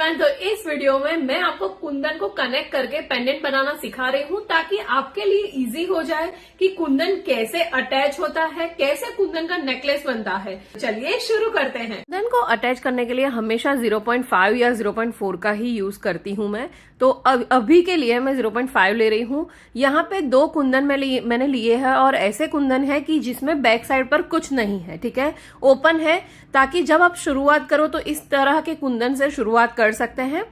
Everyone, तो इस video में मैं आपको कुंदन को कनेक्ट करके पेंडेंट बनाना सिखा रही हूँ ताकि आपके लिए इजी हो जाए कि कुंदन कैसे अटैच होता है, कैसे कुंदन का नेकलेस बनता है। चलिए शुरू करते हैं। कुंदन को अटैच करने के लिए हमेशा 0.5 या 0.4 का ही यूज करती हूँ मैं, तो अभी के लिए मैं 0.5 ले रही हूँ। यहाँ पे 2 कुंदन मैंने लिए हैं और ऐसे कुंदन है कि जिसमें बैक साइड पर कुछ नहीं है, ठीक है, ओपन है, ताकि जब आप शुरुआत करो तो इस तरह के कुंदन से शुरुआत कर सकते हैं।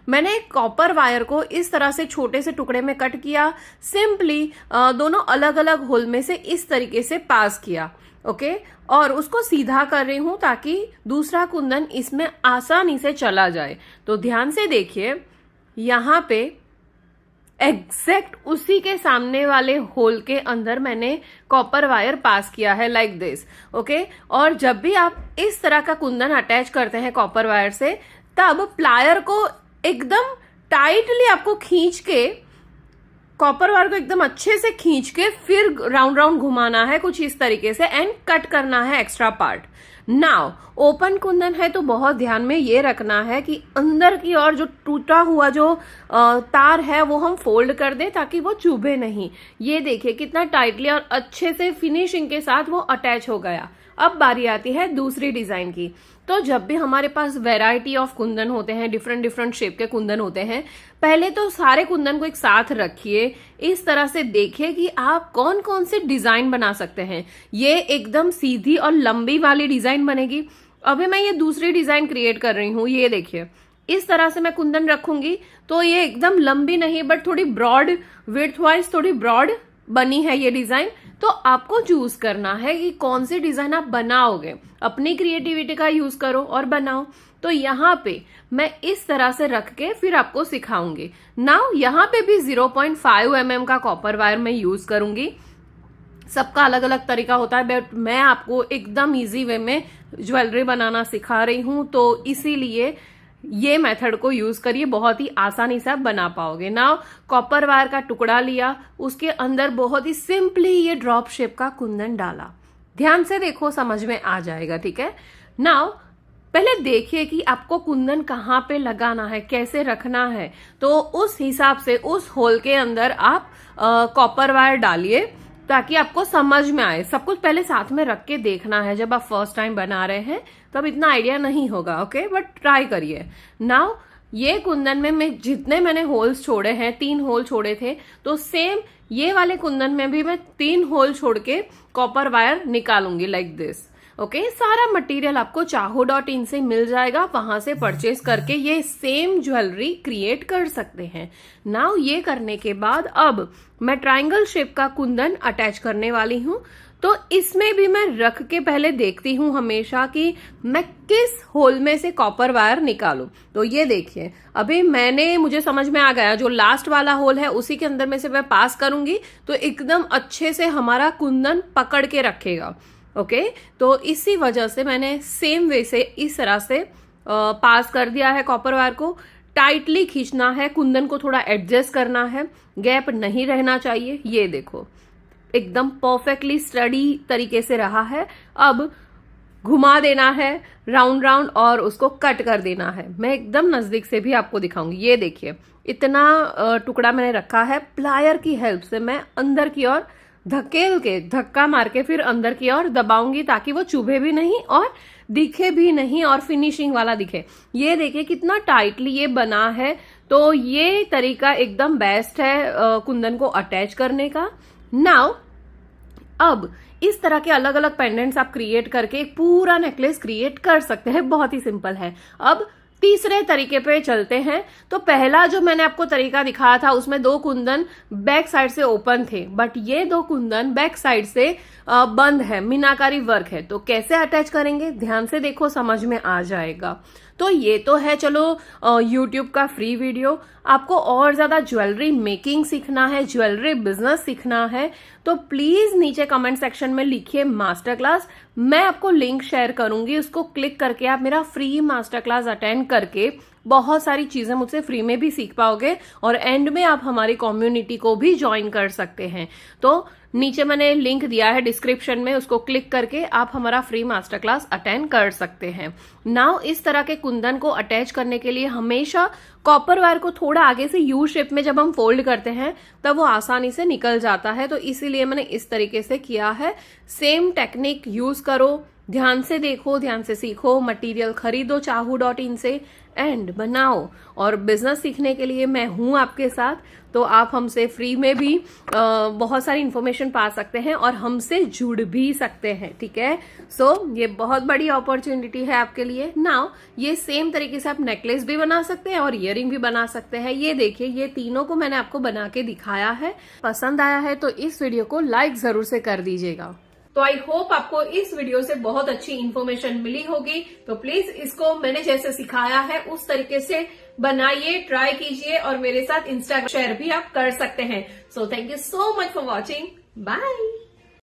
मैंने कॉपर वायर को इस तरह से छोटे से टुकड़े में कट किया, सिंपली दोनों अलग अलग होल में से इस तरीके से पास किया, ओके, और उसको सीधा कर रही हूं ताकि दूसरा कुंदन इसमें आसानी से चला जाए। तो ध्यान से देखिए, यहां पे एग्जैक्ट उसी के सामने वाले होल के अंदर मैंने कॉपर वायर पास किया है, लाइक दिस, ओके। और जब भी आप इस तरह का कुंदन अटैच करते हैं कॉपर वायर से, तब प्लायर को एकदम टाइटली आपको खींच के, कॉपर वायर को एकदम अच्छे से खींच के फिर राउंड राउंड घुमाना है कुछ इस तरीके से, एंड कट करना है extra part. Now open Kundan है तो बहुत ध्यान में ये रखना है कि अंदर की ओर जो टूटा हुआ जो तार है वो हम फोल्ड कर दें ताकि वो चुभे नहीं। ये देखिए कितना टाइटली और अच्छे से फिनिशिंग के साथ वो अटैच हो गया। अब बारी आती है दूसरी डिजाइन की। तो जब भी हमारे पास वैरायटी ऑफ कुंदन होते हैं, डिफरेंट डिफरेंट शेप के कुंदन होते हैं, पहले तो सारे कुंदन को एक साथ रखिए, इस तरह से देखिए कि आप कौन कौन से डिजाइन बना सकते हैं। ये एकदम सीधी और लंबी वाली डिजाइन बनेगी। अभी मैं ये दूसरी डिजाइन क्रिएट कर रही हूँ, ये देखिए, इस तरह से मैं कुंदन रखूंगी तो ये एकदम लंबी नहीं बट थोड़ी ब्रॉड, विड्थ वाइज थोड़ी ब्रॉड बनी है ये डिजाइन। तो आपको चूज करना है कि कौन सी डिजाइन आप बनाओगे, अपनी क्रिएटिविटी का यूज करो और बनाओ। तो यहाँ पे मैं इस तरह से रख के फिर आपको सिखाऊंगी। नाउ यहाँ पे भी 0.5 mm का कॉपर वायर मैं यूज करूंगी। सबका अलग अलग तरीका होता है, बट मैं आपको एकदम इजी वे में ज्वेलरी बनाना सिखा रही हूं, तो इसीलिए ये मेथड को यूज करिए, बहुत ही आसानी से आप बना पाओगे। नाउ कॉपर वायर का टुकड़ा लिया, उसके अंदर बहुत ही सिंपली ये ड्रॉप शेप का कुंदन डाला। ध्यान से देखो, समझ में आ जाएगा, ठीक है। नाउ पहले देखिए कि आपको कुंदन कहाँ पे लगाना है, कैसे रखना है, तो उस हिसाब से उस होल के अंदर आप कॉपर वायर डालिए ताकि आपको समझ में आए। सब कुछ पहले साथ में रख के देखना है। जब आप फर्स्ट टाइम बना रहे हैं तो अब इतना आइडिया नहीं होगा, ओके, बट ट्राई करिए। नाउ ये कुंदन में मैं जितने मैंने होल्स छोड़े हैं, 3 होल छोड़े थे, तो सेम ये वाले कुंदन में भी मैं 3 होल छोड़ के कॉपर वायर निकालूंगी, लाइक दिस, ओके। सारा मटेरियल आपको चाहो.in से मिल जाएगा, वहां से परचेज करके ये सेम ज्वेलरी क्रिएट कर सकते हैं। नाउ ये करने के बाद अब मैं ट्रायंगल शेप का कुंदन अटैच करने वाली हूं। तो इसमें भी मैं रख के पहले देखती हूँ हमेशा कि मैं किस होल में से कॉपर वायर निकालूं। तो ये देखिए, अभी मुझे समझ में आ गया, जो लास्ट वाला होल है उसी के अंदर में से मैं पास करूंगी तो एकदम अच्छे से हमारा कुंदन पकड़ के रखेगा, ओके। तो इसी वजह से मैंने सेम वे से इस तरह से पास कर दिया है। कॉपर वायर को टाइटली खींचना है, कुंदन को थोड़ा एडजस्ट करना है, गैप नहीं रहना चाहिए। ये देखो, एकदम परफेक्टली स्टडी तरीके से रहा है। अब घुमा देना है राउंड राउंड और उसको कट कर देना है। मैं एकदम नजदीक से भी आपको दिखाऊंगी। ये देखिए, इतना टुकड़ा मैंने रखा है। प्लायर की हेल्प से मैं अंदर की ओर धक्का मार के फिर अंदर की ओर दबाऊंगी ताकि वो चुभे भी नहीं और दिखे भी नहीं और फिनिशिंग वाला दिखे। ये देखिए कितना टाइटली ये बना है। तो ये तरीका एकदम बेस्ट है कुंदन को अटैच करने का। नाउ अब इस तरह के अलग अलग पेंडेंट्स आप क्रिएट करके एक पूरा नेकलेस क्रिएट कर सकते हैं, बहुत ही सिंपल है। अब तीसरे तरीके पे चलते हैं। तो पहला जो मैंने आपको तरीका दिखाया था उसमें 2 कुंदन बैक साइड से ओपन थे, बट ये 2 कुंदन बैक साइड से बंद है, मीनाकारी वर्क है। तो कैसे अटैच करेंगे, ध्यान से देखो, समझ में आ जाएगा। तो ये तो है चलो YouTube का फ्री वीडियो। आपको और ज्यादा ज्वेलरी मेकिंग सीखना है, ज्वेलरी बिजनेस सीखना है, तो प्लीज नीचे कमेंट सेक्शन में लिखिए मास्टर क्लास। मैं आपको लिंक शेयर करूंगी, उसको क्लिक करके आप मेरा फ्री मास्टर क्लास अटेंड करके बहुत सारी चीजें मुझसे फ्री में भी सीख पाओगे और एंड में आप हमारी कम्युनिटी को भी ज्वाइन कर सकते हैं। तो नीचे मैंने लिंक दिया है डिस्क्रिप्शन में, उसको क्लिक करके आप हमारा फ्री मास्टर क्लास अटेंड कर सकते हैं। नाउ इस तरह के कुंदन को अटैच करने के लिए हमेशा कॉपर वायर को थोड़ा आगे से यू शेप में जब हम फोल्ड करते हैं तब वो आसानी से निकल जाता है, तो इसीलिए मैंने इस तरीके से किया है। सेम टेक्निक यूज करो, ध्यान से देखो, ध्यान से सीखो, मटेरियल खरीदो चाहू.in से एंड बनाओ। और बिजनेस सीखने के लिए मैं हूं आपके साथ, तो आप हमसे फ्री में भी बहुत सारी इंफॉर्मेशन पा सकते हैं और हमसे जुड़ भी सकते हैं, ठीक है। सो ये बहुत बड़ी अपॉर्चुनिटी है आपके लिए। नाउ ये सेम तरीके से आप नेकलेस भी बना सकते हैं और इयररिंग भी बना सकते हैं। ये देखिए, ये तीनों को मैंने आपको बना के दिखाया है। पसंद आया है तो इस वीडियो को लाइक जरूर से कर दीजिएगा। तो आई होप आपको इस वीडियो से बहुत अच्छी इन्फॉर्मेशन मिली होगी। तो प्लीज इसको मैंने जैसे सिखाया है उस तरीके से बनाइए, ट्राई कीजिए और मेरे साथ इंस्टाग्राम शेयर भी आप कर सकते हैं। So thank you so much for watching. Bye.